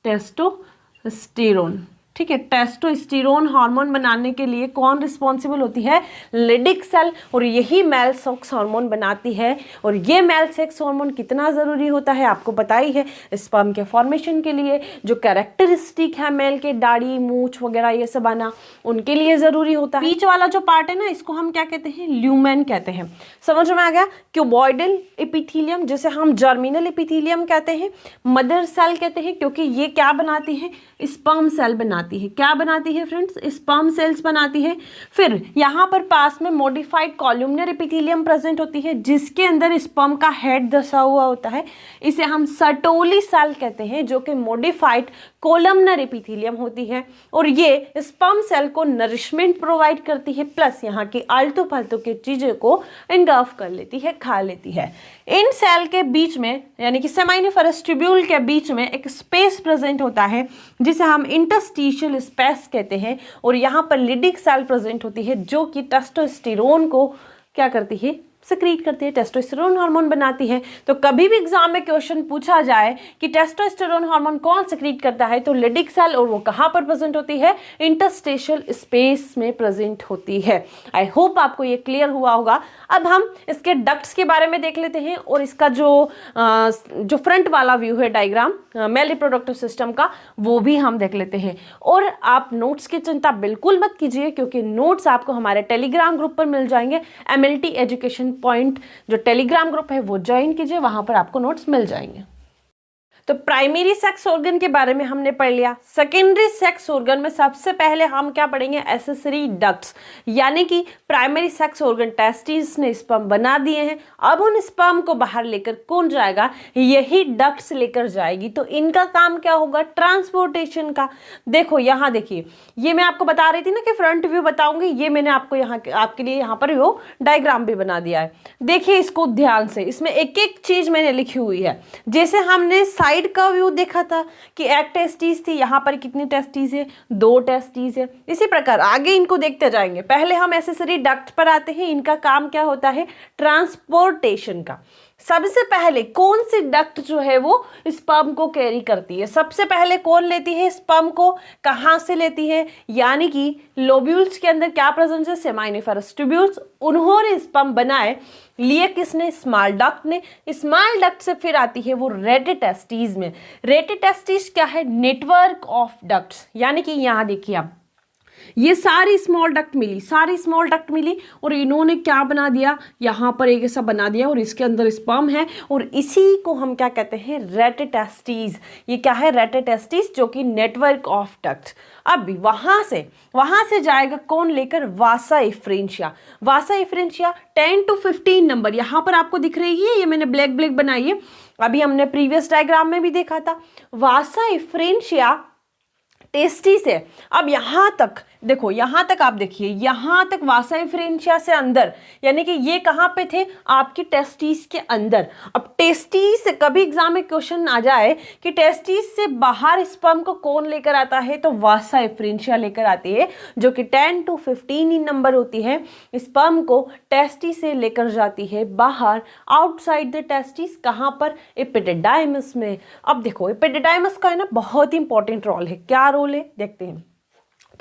टेस्टोस्टेरोन। ठीक है, टेस्टोस्टेरोन हार्मोन बनाने के लिए कौन रिस्पॉन्सिबल होती है? Leydig cell. और यही मेल सेक्स हार्मोन बनाती है। और ये मेल सेक्स हार्मोन कितना ज़रूरी होता है आपको पता ही है, स्पर्म के फॉर्मेशन के लिए। जो कैरेक्टरिस्टिक है मेल के, दाढ़ी, मूछ वगैरह ये सब आना, उनके लिए ज़रूरी होता है। बीच वाला जो पार्ट है ना, इसको हम क्या कहते हैं? ल्यूमेन कहते हैं। समझ में आ गया? क्यूबॉइडल एपिथेलियम जिसे हम जर्मिनल एपिथेलियम कहते हैं, मदर सेल कहते हैं, क्योंकि ये क्या बनाती है? स्पर्म सेल बनाती है। क्या बनाती है फ्रेंड्स? स्पर्म सेल्स बनाती है। फिर यहाँ पर पास में मॉडिफाइड कॉलमनर एपिथेलियम प्रेजेंट होती है जिसके अंदर स्पर्म का हेड धंसा हुआ होता है। इसे हम सर्टोली सेल कहते हैं, जो कि मॉडिफाइड कोलमनर एपिथेलियम होती है। और ये स्पर्म सेल को नरिशमेंट प्रोवाइड करती है, प्लस यहाँ की आलतू फालतू की चीज़ों को इंगल्फ कर लेती है, खा लेती है। इन सेल के बीच में, यानी कि सेमाइनिफेरस ट्यूब्यूल के बीच में एक स्पेस प्रेजेंट होता है जिसे हम इंटरस्टिशियल स्पेस कहते हैं। और यहाँ पर लिडिक सेल प्रेजेंट होती है जो कि टेस्टोस्टेरोन को क्या करती है? सिक्रीट करती है, टेस्टोस्टेरोन हार्मोन बनाती है। तो कभी भी एग्जाम में क्वेश्चन पूछा जाए कि टेस्टोस्टेरोन हार्मोन कौन सिक्रीट करता है, तो लिडिक सेल, और वो कहाँ पर प्रेजेंट होती है? इंटरस्टिशियल स्पेस में प्रेजेंट होती है। आई होप आपको ये क्लियर हुआ होगा। अब हम इसके डक्ट्स के बारे में देख लेते हैं, और इसका जो फ्रंट वाला व्यू है डायग्राम मेल रिप्रोडक्टिव सिस्टम का, वो भी हम देख लेते हैं। और आप नोट्स की चिंता बिल्कुल मत कीजिए, क्योंकि नोट्स आपको हमारे टेलीग्राम ग्रुप पर मिल जाएंगे। MLT एजुकेशन पॉइंट जो टेलीग्राम ग्रुप है वो ज्वाइन कीजिए, वहां पर आपको नोट्स मिल जाएंगे। तो प्राइमरी सेक्स ऑर्गन के बारे में हमने पढ़ लिया। सेकेंडरी सेक्स ऑर्गन में सबसे पहले हम क्या पढ़ेंगे? एक्सेसरी डक्ट्स, यानी कि प्राइमरी सेक्स ऑर्गन टेस्टिस ने स्पर्म बना दिए हैं। अब उन स्पर्म को बाहर लेकर कौन जाएगा? यही डक्ट्स लेकर जाएगी। तो इनका काम क्या होगा? ट्रांसपोर्टेशन का। देखो यहाँ देखिए, ये मैं आपको बता रही थी ना कि फ्रंट व्यू बताऊंगी, ये मैंने आपको यहाँ आपके लिए यहाँ पर वो डायग्राम भी बना दिया है। देखिए इसको ध्यान से, इसमें एक एक चीज मैंने लिखी हुई है। जैसे हमने साइड का व्यू देखा था कि एक टेस्टिस थी, यहाँ पर कितनी टेस्टिस है? 2 टेस्टिस है। इसी प्रकार आगे इनको देखते जाएंगे। पहले हम एक्सेसरी डक्ट पर आते हैं। इनका काम क्या होता है? ट्रांसपोर्टेशन का। सबसे पहले कौन सी डक्ट जो है वो स्पर्म को कैरी करती है? सबसे पहले कौन लेती है स्पर्म को? कहाँ से लेती है? यानी कि लोब्यूल्स के अंदर क्या प्रेजेंस है? सेमाइनिफरस ट्यूब्यूल्स। उन्होंने स्पर्म बनाए, लिए किसने? स्मॉल डक्ट ने। स्मॉल डक्ट से फिर आती है वो रेटिटेस्टिस में। रेटिटेस्टिस क्या है? Network of ducts. यानी कि यहाँ देखिए आप, ये सारी स्मॉल डक्ट मिली, सारी स्मॉल डक्ट मिली और इन्होंने क्या बना दिया? यहाँ पर एक ऐसा बना दिया और इसके अंदर स्पर्म है और इसी को हम क्या कहते हैं? रेटिटेस्टिस। ये क्या है? रेटिटेस्टिस, जो कि नेटवर्क ऑफ डक्ट। अब वहां से जाएगा कौन लेकर? Vasa efferentia. Vasa efferentia 10 to 15 number यहाँ पर आपको दिख रही है, ये मैंने ब्लैक ब्लैक बनाई है, अभी हमने प्रीवियस डायग्राम में भी देखा था। वासा एफ्रेंशिया टेस्टिस है। अब यहाँ तक देखो, यहाँ तक आप देखिए, यहाँ तक वासा एफ्रेंशिया से अंदर, यानी कि ये कहाँ पे थे? आपकी टेस्टिस के अंदर। अब टेस्टिस से कभी एग्जाम में क्वेश्चन आ जाए कि टेस्टिस से बाहर स्पर्म को कौन लेकर आता है, तो वासा एफ्रेंशिया लेकर आती है, जो कि 10 to 15 ही नंबर होती है। स्पर्म को टेस्टिस से लेकर जाती है बाहर, आउटसाइड द टेस्टिस। कहाँ पर? एपिडिडाइमस में। अब देखो, एपिडिडाइमस का है ना बहुत इंपॉर्टेंट रोल है। क्या रोल है देखते हैं।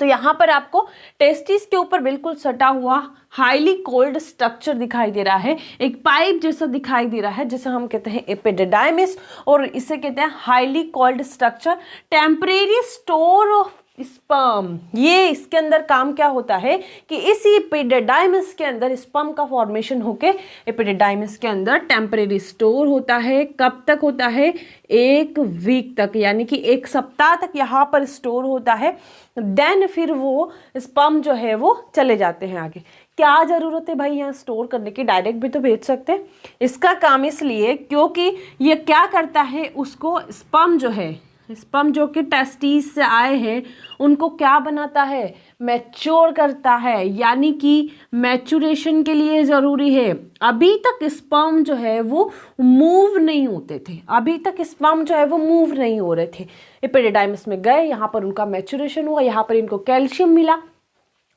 तो यहाँ पर आपको टेस्टिस के ऊपर बिल्कुल सटा हुआ हाईली कोल्ड स्ट्रक्चर दिखाई दे रहा है, एक पाइप जैसा दिखाई दे रहा है, जिसे हम कहते हैं एपिडिडाइमिस, और इसे कहते हैं highly cold structure, temporary store of sperm. ये इसके अंदर काम क्या होता है कि इस एपिडिडाइमिस के अंदर स्पर्म का फॉर्मेशन होके एपिडिडाइमिस के अंदर टेम्परेरी स्टोर होता है। कब तक होता है? 1 वीक तक, यानी कि 1 सप्ताह तक यहाँ पर स्टोर होता है। देन फिर वो स्पर्म जो है वो चले जाते हैं आगे। क्या जरूरत है भाई यहाँ स्टोर करने की? डायरेक्ट भी तो भेज सकते हैं। इसका काम इसलिए क्योंकि ये क्या करता है, उसको स्पर्म जो है, स्पर्म जो कि टेस्टिस से आए हैं, उनको क्या बनाता है? मैच्योर करता है। यानी कि मैच्योरेशन के लिए ज़रूरी है। अभी तक स्पर्म जो है वो मूव नहीं होते थे, अभी तक स्पर्म जो है वो मूव नहीं हो रहे थे। एपिडिडाइमिस में गए, यहाँ पर उनका मैच्योरेशन हुआ, यहाँ पर इनको कैल्शियम मिला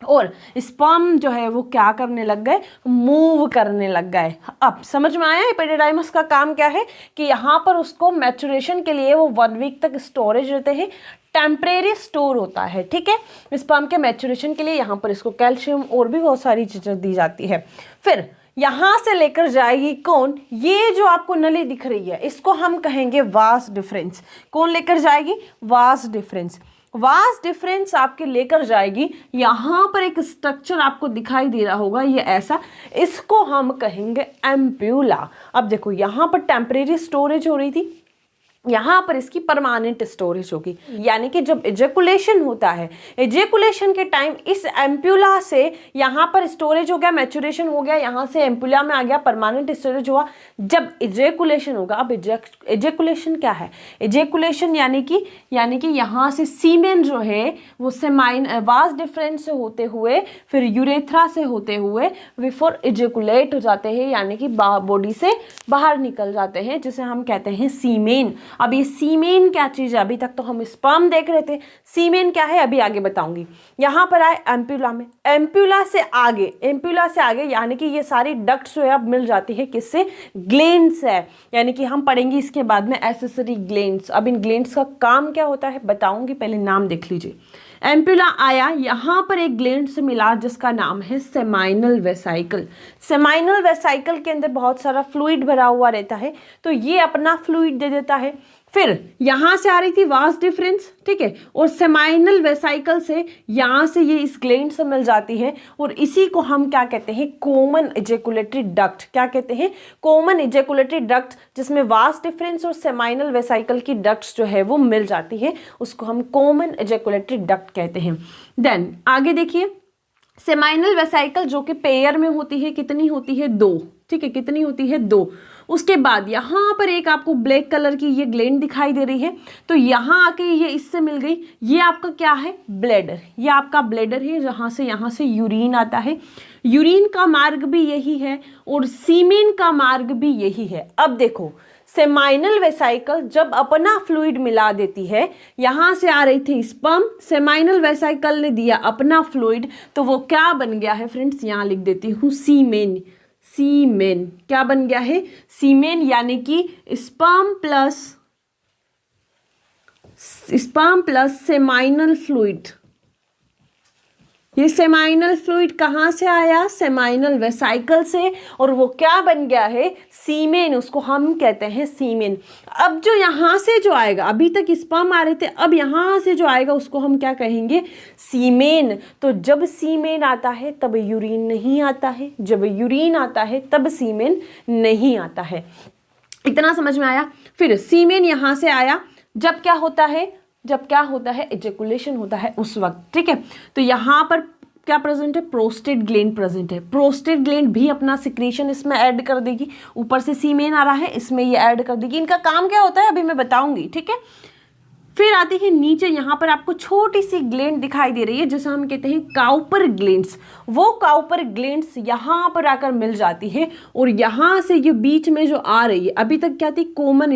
और स्पर्म जो है वो क्या करने लग गए? मूव करने लग गए। अब समझ में आया एपिडिडाइमस का काम क्या है कि यहाँ पर उसको मैच्योरेशन के लिए वो 1 वीक तक स्टोरेज रहते हैं, टेम्परेरी स्टोर होता है। ठीक है, स्पर्म के मैच्योरेशन के लिए यहाँ पर इसको कैल्शियम और भी बहुत सारी चीज़ें दी जाती है। फिर यहाँ से लेकर जाएगी कौन? ये जो आपको नली दिख रही है, इसको हम कहेंगे वास डिफरेंस। कौन लेकर जाएगी? Vas deferens. वास डिफरेंस आपके लेकर जाएगी, यहाँ पर एक स्ट्रक्चर आपको दिखाई दे रहा होगा, ये ऐसा, इसको हम कहेंगे एम्प्यूला। अब देखो, यहाँ पर टेम्परेरी स्टोरेज हो रही थी, यहाँ पर इसकी परमानेंट स्टोरेज होगी। यानी कि जब एजेकुलेशन होता है, एजेकुलेशन के टाइम इस एम्प्यूला से यहाँ पर स्टोरेज हो गया, मैच्योरेशन हो गया, यहाँ से एम्प्यूला में आ गया, परमानेंट स्टोरेज हुआ। जब एजेकुलेशन होगा, अब एजेकुलेशन क्या है? एजेकुलेशन यानी कि यहाँ से सीमेन जो है वो सेमाइन वास डिफरेंस से होते हुए फिर यूरेथ्रा से होते हुए बिफोर एजेकुलेट हो जाते हैं, यानी कि बॉडी से बाहर निकल जाते हैं, जिसे हम कहते हैं सीमेन। अब ये सीमेन क्या चीज़ है? अभी तक तो हम स्पर्म देख रहे थे, सीमेन क्या है अभी आगे बताऊंगी। यहाँ पर आए एम्प्यूला में, एम्प्यूला से आगे यानी कि ये सारी डक्ट्स जो है अब मिल जाती है किससे? ग्लैंड्स है। यानी कि हम पढ़ेंगे इसके बाद में एक्सेसरी ग्लैंड्स। अब इन ग्लैंड्स का काम क्या होता है बताऊंगी, पहले नाम देख लीजिए। एम्प्यूला आया, यहाँ पर एक ग्लैंड से मिला जिसका नाम है सेमाइनल वेसाइकल। सेमाइनल वेसाइकल के अंदर बहुत सारा फ्लूइड भरा हुआ रहता है, तो ये अपना फ्लूइड दे देता है। फिर यहाँ से आ रही थी वास डिफरेंस, ठीक है, और सेमाइनल वेसाइकल से यहाँ से ये इस ग्लैंड से मिल जाती है, और इसी को हम क्या कहते हैं? Common ejaculatory duct. क्या कहते हैं? कॉमन एजेकुलेटरी डक्ट, जिसमें वास डिफरेंस और सेमाइनल वेसाइकल की डक्ट्स जो है वो मिल जाती है, उसको हम कॉमन एजेकुलेटरी डक्ट कहते हैं। देन आगे देखिए, सेमाइनल वेसाइकल जो कि पेयर में होती है, कितनी होती है? 2। ठीक है, कितनी होती है? 2। उसके बाद यहाँ पर एक आपको ब्लैक कलर की ये ग्लैंड दिखाई दे रही है, तो यहाँ आके ये इससे मिल गई, ये आपका क्या है? ब्लैडर। ये आपका ब्लैडर है, जहाँ से यहाँ से यूरिन आता है। यूरिन का मार्ग भी यही है और सीमेन का मार्ग भी यही है। अब देखो, सेमाइनल वेसाइकल जब अपना फ्लूइड मिला देती है, यहाँ से आ रही थी स्पर्म, सेमाइनल वेसाइकल ने दिया अपना फ्लूइड, तो वो क्या बन गया है फ्रेंड्स? यहाँ लिख देती हूँ सीमेन। सीमेन। क्या बन गया है? सीमेन, यानी कि स्पर्म प्लस सेमाइनल फ्लूइड। ये सेमाइनल फ्लूइड कहाँ से आया? सेमाइनल वेसाइकल से, और वो क्या बन गया है? सीमेन। उसको हम कहते हैं सीमेन। अब जो यहाँ से जो आएगा, अभी तक स्पर्म आ रहे थे, अब यहाँ से जो आएगा उसको हम क्या कहेंगे? सीमेन। तो जब सीमेन आता है तब यूरिन नहीं आता है, जब यूरिन आता है तब सीमेन नहीं आता है। इतना समझ में आया? फिर सीमेन यहाँ से आया, जब क्या होता है? एजेकुलेशन होता है उस वक्त। ठीक है, तो यहाँ पर क्या प्रेजेंट है? प्रोस्टेट ग्लैंड प्रेजेंट है। प्रोस्टेट ग्लैंड भी अपना सिक्रीशन इसमें ऐड कर देगी। ऊपर से सीमेन आ रहा है, इसमें ये ऐड कर देगी। इनका काम क्या होता है अभी मैं बताऊंगी। ठीक है, फिर आती है नीचे, यहाँ पर आपको छोटी सी ग्लैंड दिखाई दे रही है जिसे हम कहते हैं काउपर ग्लैंड्स। वो काउपर ग्लैंड्स यहाँ पर आकर मिल जाती है, और यहाँ से ये बीच में जो आ रही है, अभी तक क्या थी? Common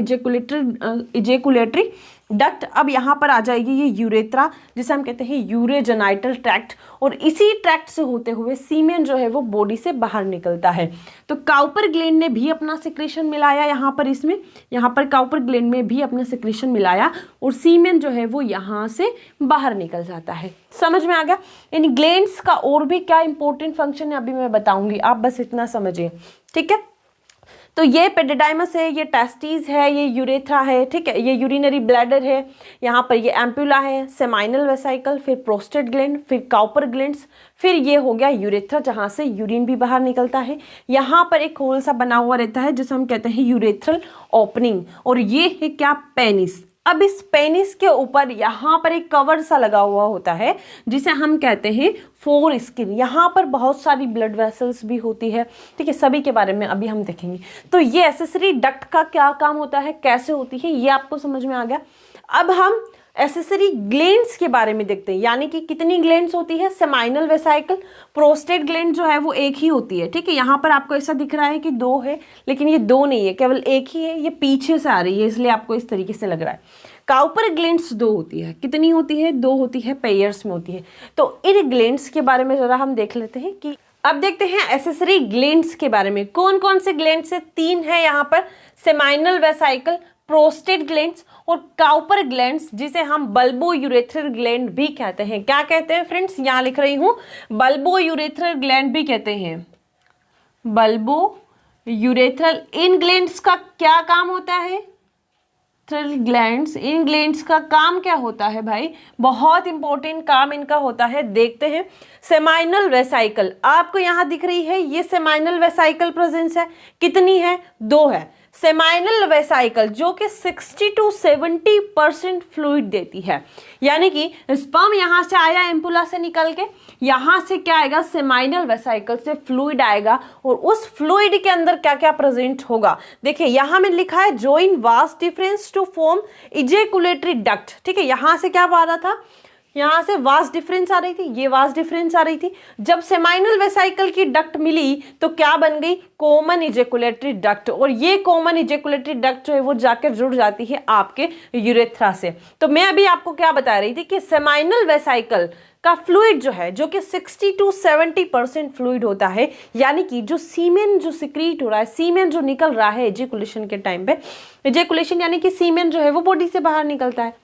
ejaculatory duct. अब यहाँ पर आ जाएगी ये यूरेथ्रा, जिसे हम कहते हैं यूरोजेनाइटल ट्रैक्ट, और इसी ट्रैक्ट से होते हुए सीमेन जो है वो बॉडी से बाहर निकलता है। तो काउपर ग्लैंड ने भी अपना सिक्रीशन मिलाया यहाँ पर, इसमें यहाँ पर काउपर ग्लैंड में भी अपना सिक्रीशन मिलाया, और सीमेन जो है वो यहाँ से बाहर निकल जाता है। समझ में आ गया? इन ग्लैंड्स का और भी क्या इंपॉर्टेंट फंक्शन है अभी मैं बताऊंगी, आप बस इतना समझिए। ठीक है, तो ये पेडिडाइमस है, ये टेस्टिस है, ये यूरेथ्रा है। ठीक है, ये यूरिनरी ब्लैडर है, यहाँ पर ये एम्पुला है, सेमाइनल वेसाइकल, फिर प्रोस्टेट ग्लैंड, फिर काउपर ग्लैंड्स, फिर ये हो गया यूरेथ्रा जहाँ से यूरिन भी बाहर निकलता है। यहाँ पर एक होल सा बना हुआ रहता है जिसे हम कहते हैं यूरेथ्रल ओपनिंग, और ये है क्या? पेनिस। अब इस पेनिस के ऊपर यहाँ पर एक कवर सा लगा हुआ होता है जिसे हम कहते हैं फोर स्किन। यहाँ पर बहुत सारी ब्लड वेसल्स भी होती है। ठीक है, सभी के बारे में अभी हम देखेंगे। तो ये एक्सेसरी डक्ट का क्या काम होता है, कैसे होती है, ये आपको समझ में आ गया। अब हम एक्सेसरी ग्लैंड्स के बारे में देखते हैं, यानी कि कितनी ग्लैंड्स होती है? Seminal vesicle. प्रोस्टेट ग्लैंड जो है वो एक ही होती है। ठीक है, यहाँ पर आपको ऐसा दिख रहा है कि दो है, लेकिन ये दो नहीं है, केवल एक ही है। ये पीछे से आ रही है, इसलिए आपको इस तरीके से लग रहा है। काउपर ग्लैंड्स दो होती है। कितनी होती है? दो होती है, पेयर्स में होती है। तो इन ग्लैंड्स के बारे में जरा हम देख लेते हैं कि अब देखते हैं एक्सेसरी ग्लैंड्स के बारे में। कौन कौन से ग्लैंड्स है? तीन है यहाँ पर, सेमाइनल वेसाइकल, प्रोस्टेट ग्लैंड्स और काउपर ग्लैंड्स, जिसे हम बल्बो यूरेथ्रल ग्लैंड भी कहते हैं। क्या कहते हैं फ्रेंड्स? यहाँ लिख रही हूँ, बल्बो यूरेथ्रल ग्लैंड भी कहते हैं, बल्बो यूरेथ्रल। इन ग्लैंड्स का क्या काम होता है? ग्लैंड्स, इन ग्लैंड्स का काम क्या होता है भाई? बहुत इंपॉर्टेंट काम इनका होता है, देखते हैं। सेमाइनल वेसाइकल आपको यहाँ दिख रही है, ये सेमाइनल वेसाइकल प्रेजेंस है। कितनी है? दो है। सेमाइनल वेसाइकल जो कि 60 to 70% फ्लूइड देती है, यानी कि स्पर्म यहाँ से आया एम्पुला से निकल के, यहाँ से क्या आएगा? सेमाइनल वेसाइकल से फ्लूइड आएगा, और उस फ्लूइड के अंदर क्या क्या प्रेजेंट होगा? देखिए यहाँ में लिखा है join vas deferens to form ejaculatory duct. ठीक है, यहाँ से क्या आ रहा था? यहाँ से वास्ट डिफरेंस आ रही थी, ये वास्ट डिफरेंस आ रही थी। जब सेमाइनल वेसाइकल की डक्ट मिली तो क्या बन गई? कॉमन इजेकुलेटरी डक्ट, और ये कॉमन इजेकुलेटरी डक्ट जो है वो जाकर जुड़ जाती है आपके यूरेथ्रा से। तो मैं अभी आपको क्या बता रही थी कि सेमाइनल वेसाइकल का फ्लूइड जो है, जो कि 60 to 70% फ्लूइड होता है, यानी कि जो सीमेन जो सिक्रीट हो रहा है, सीमेन जो निकल रहा है एजेकुलेशन के टाइम पे, एजेकुलेशन यानी कि सीमेन जो है वो बॉडी से बाहर निकलता है,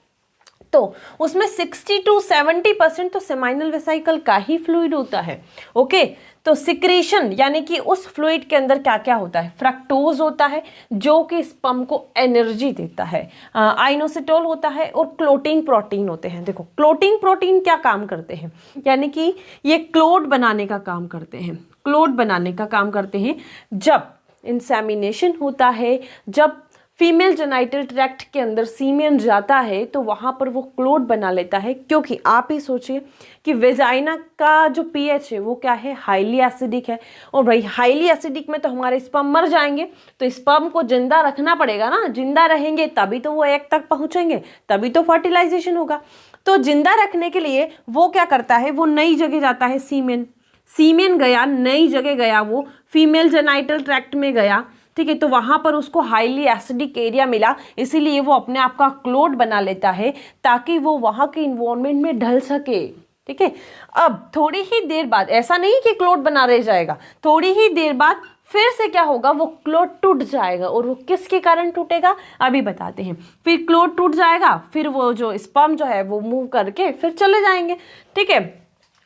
तो उसमें 60 to 70% तो सेमाइनल वेसाइकल का ही फ्लूइड होता है। ओके, तो सिक्रीशन यानी कि उस फ्लूइड के अंदर क्या क्या होता है? फ्रक्टोज होता है जो कि स्पर्म को एनर्जी देता है, आइनोसिटोल होता है, और क्लोटिंग प्रोटीन होते हैं। देखो क्लोटिंग प्रोटीन क्या काम करते हैं, यानी कि ये क्लोट बनाने का काम करते हैं, क्लोट बनाने का काम करते हैं। जब इंसेमिनेशन होता है, जब फीमेल जेनाइटल ट्रैक्ट के अंदर सीमेन जाता है तो वहाँ पर वो क्लोट बना लेता है, क्योंकि आप ही सोचिए कि वेजाइना का जो पीएच है वो क्या है? हाईली एसिडिक है, और भाई हाईली एसिडिक में तो हमारे स्पर्म मर जाएंगे, तो स्पर्म को जिंदा रखना पड़ेगा ना, जिंदा रहेंगे तभी तो वो एग तक पहुँचेंगे, तभी तो फर्टिलाइजेशन होगा। तो जिंदा रखने के लिए वो क्या करता है? वो नई जगह जाता है, सीमेन गया, नई जगह गया, वो फीमेल जेनाइटल ट्रैक्ट में गया। ठीक है, तो वहां पर उसको हाईली एसिडिक एरिया मिला, इसीलिए वो अपने आप का क्लोट बना लेता है ताकि वो वहां के इन्वायरमेंट में ढल सके। ठीक है, अब थोड़ी ही देर बाद, ऐसा नहीं कि क्लोट बना रह जाएगा, थोड़ी ही देर बाद फिर से क्या होगा, वो क्लोथ टूट जाएगा। और वो किसके कारण टूटेगा अभी बताते हैं। फिर क्लोथ टूट जाएगा, फिर वो जो स्पर्म जो है वो मूव करके फिर चले जाएंगे। ठीक है,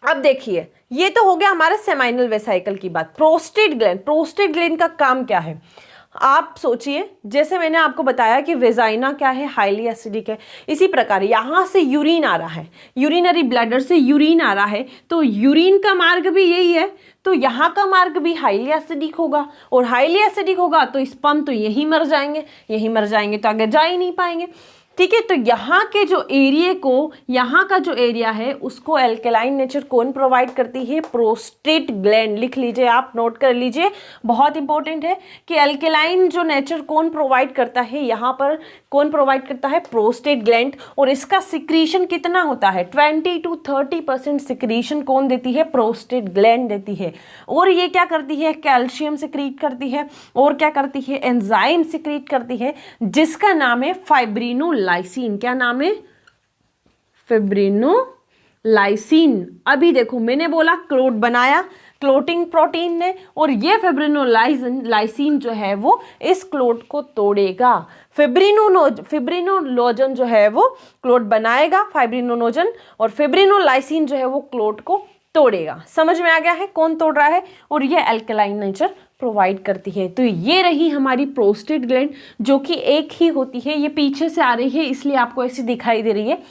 अब देखिए ये तो हो गया हमारा सेमाइनल वेसाइकल की बात। प्रोस्टेट ग्लैंड का काम क्या है, आप सोचिए, जैसे मैंने आपको बताया कि वेजाइना क्या है, हाईली एसिडिक है, इसी प्रकार यहाँ से यूरिन आ रहा है, यूरिनरी ब्लैडर से यूरिन आ रहा है, तो यूरिन का मार्ग भी यही है, तो यहाँ का मार्ग भी हाईली एसिडिक होगा, और हाईली एसिडिक होगा तो स्पर्म तो यहीं मर जाएंगे, यहीं मर जाएंगे तो आगे जा ही नहीं पाएंगे। ठीक है, तो यहाँ के जो एरिया को, यहाँ का जो एरिया है उसको एल्केलाइन नेचर कौन प्रोवाइड करती है, प्रोस्टेट ग्लैंड। लिख लीजिए आप, नोट कर लीजिए, बहुत इंपॉर्टेंट है कि एल्केलाइन जो नेचर कौन प्रोवाइड करता है, यहाँ पर कौन प्रोवाइड करता है, प्रोस्टेट ग्लैंड। और इसका सिक्रीशन कितना होता है, 20 to 30% सिक्रीशन कौन देती है, प्रोस्टेट ग्लैंड देती है। और ये क्या करती है, कैल्शियम सिक्रीट करती है, और क्या करती है, एंजाइम सिक्रीट करती है, जिसका नाम है फाइब्रिनोलाइसिन। क्या नाम है, फिब्रिनोलाइसिन। अभी देखो मैंने बोला क्लोट बनाया क्लोटिंग प्रोटीन ने, और ये फिब्रिनोलाइसिन जो है वो इस क्लोट को तोड़ेगा। फिब्रिनोलोजन जो है वो क्लोट बनाएगा, फाइब्रिनोलोजन, और फिब्रिनोलाइसिन जो है वो क्लोट को तोड़ेगा। समझ में आ गया है कौन तोड़ रहा है, और ये एल्कलाइन नेचर प्रोवाइड करती है। तो ये रही हमारी प्रोस्टेट ग्लैंड, जो कि एक ही होती है, ये पीछे से आ रही है इसलिए आपको ऐसी दिखाई दे रही है।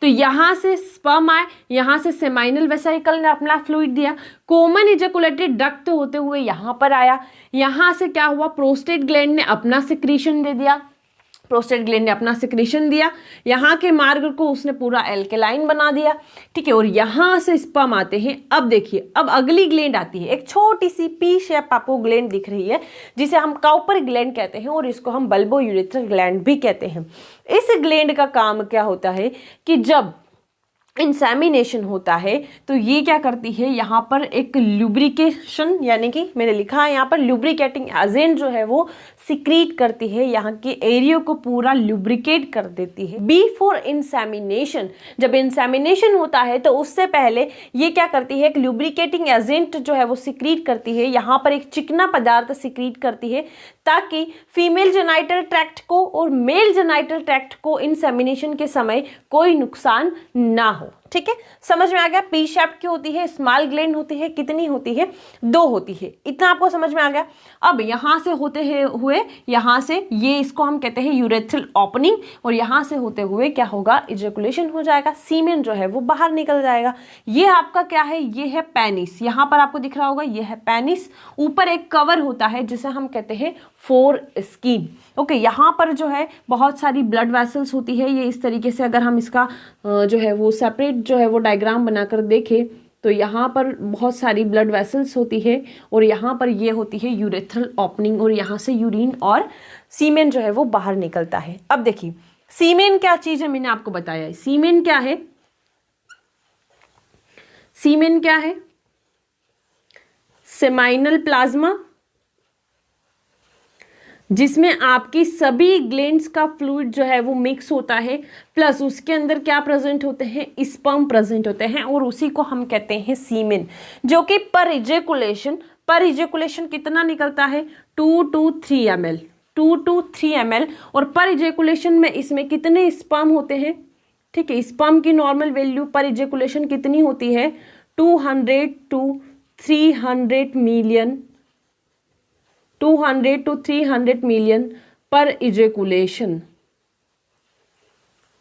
तो यहाँ से स्पर्म आए, यहाँ से सेमाइनल वेसाइकल ने अपना फ्लूइड दिया, कॉमन इजैकुलेटेड डक्ट होते हुए यहाँ पर आया, यहाँ से क्या हुआ, प्रोस्टेट ग्लैंड ने अपना सिक्रीशन दे दिया, प्रोस्टेट ग्लैंड ने अपना सिक्रीशन दिया, यहाँ के मार्ग को उसने पूरा एल्केलाइन बना दिया। ठीक है, और यहाँ से स्पर्म आते हैं। अब देखिए, अब अगली ग्लैंड आती है, एक छोटी सी पी शेप आपको ग्लैंड दिख रही है, जिसे हम काउपर ग्लैंड कहते हैं, और इसको हम बल्बो यूरेथ्रल ग्लैंड भी कहते हैं। इस ग्लैंड का काम क्या होता है कि जब इंसेमिनेशन होता है तो ये क्या करती है, यहाँ पर एक लुब्रिकेशन, यानी कि मैंने लिखा है यहाँ पर लुब्रिकेटिंग एजेंट जो है वो सिक्रीट करती है, यहाँ के एरिया को पूरा लुब्रिकेट कर देती है। बिफोर इंसेमिनेशन, जब इंसेमिनेशन होता है तो उससे पहले ये क्या करती है, एक लुब्रिकेटिंग एजेंट जो है वो सिक्रीट करती है, यहाँ पर एक चिकना पदार्थ सिक्रीट करती है, ताकि फीमेल जेनाइटल ट्रैक्ट को और मेल जेनाइटल ट्रैक्ट को इंसेमिनेशन के समय कोई नुकसान ना हो। ठीक है, समझ में आ गया। पी शेप्ड की होती है, स्मॉल ग्लैंड होती है, कितनी होती है, 2 होती है, इतना आपको समझ में आ गया। अब यहाँ से होते हुए यहाँ से ये इसको हम कहते हैं यूरेथ्रल ओपनिंग, और यहाँ से होते हुए क्या होगा, इजैकुलेशन हो जाएगा, सीमेन जो है वो बाहर निकल जाएगा। ये आपका क्या है, ये है पेनिस, यहाँ पर आपको दिख रहा होगा, ये है पेनिस। ऊपर एक कवर होता है जिसे हम कहते हैं फोर स्किन। ओके, यहाँ पर जो है बहुत सारी ब्लड वेसल्स होती है। ये इस तरीके से अगर हम इसका जो है वो सेपरेट जो है वो डायग्राम बनाकर देखें तो यहाँ पर बहुत सारी ब्लड वेसल्स होती है, और यहाँ पर ये होती है यूरेथ्रल ओपनिंग, और यहाँ से यूरिन और सीमेन जो है वो बाहर निकलता है। अब देखिए सीमेन क्या चीज़ है, मैंने आपको बताया है। सीमेन क्या है, सीमेन क्या है, सेमाइनल प्लाज्मा, जिसमें आपकी सभी ग्लैंड्स का फ्लूइड जो है वो मिक्स होता है, प्लस उसके अंदर क्या प्रेजेंट होते हैं, स्पर्म प्रेजेंट होते हैं, और उसी को हम कहते हैं सीमेन, जो कि पर इजैकुलेशन कितना निकलता है, 2 to 3 ml, 2 to 3 ml। और पर इजैकुलेशन में इसमें कितने स्पर्म होते हैं, ठीक है, स्पर्म की नॉर्मल वैल्यू पर इजैकुलेशन कितनी होती है, 200 to 300 मिलियन, 200 to 300 मिलियन पर इजैकुलेशन।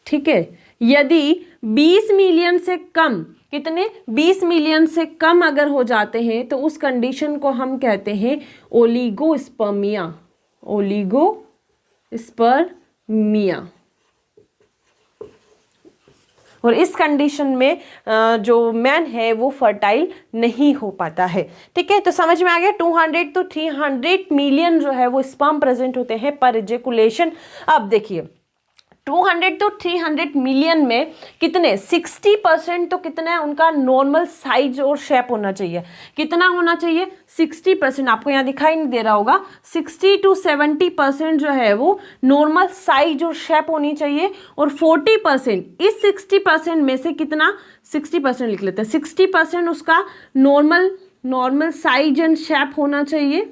ठीक है, यदि 20 मिलियन से कम, कितने, 20 मिलियन से कम अगर हो जाते हैं तो उस कंडीशन को हम कहते हैं ओलिगोस्पर्मिया, ओलिगोस्पर्मिया। और इस कंडीशन में जो मैन है वो फर्टाइल नहीं हो पाता है। ठीक है, तो समझ में आ गया, 200 to 300 मिलियन जो है वो स्पर्म प्रेजेंट होते हैं पर इजैकुलेशन। अब देखिए 200 to 300 मिलियन में कितने, 60% तो कितना है उनका नॉर्मल साइज और शेप होना चाहिए। कितना होना चाहिए, 60%, आपको यहाँ दिखाई नहीं दे रहा होगा, 60 to 70% जो है वो नॉर्मल साइज और शेप होनी चाहिए, और 40%, इस 60% में से कितना, 60% लिख लेते हैं, 60% उसका नॉर्मल साइज एंड शेप होना चाहिए,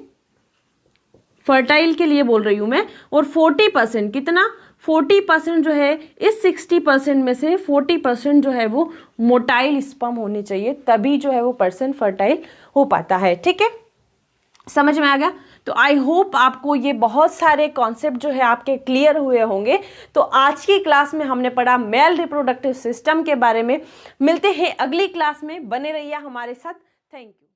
फर्टाइल के लिए बोल रही हूँ मैं, और 40% कितना, 40% जो है, इस 60% में से 40% जो है वो मोटाइल स्पर्म होने चाहिए, तभी जो है वो पर्सन फर्टाइल हो पाता है। ठीक है, समझ में आ गया? तो आई होप आपको ये बहुत सारे कॉन्सेप्ट जो है आपके क्लियर हुए होंगे। तो आज की क्लास में हमने पढ़ा मेल रिप्रोडक्टिव सिस्टम के बारे में। मिलते हैं अगली क्लास में, बने रहिए हमारे साथ। Thank you.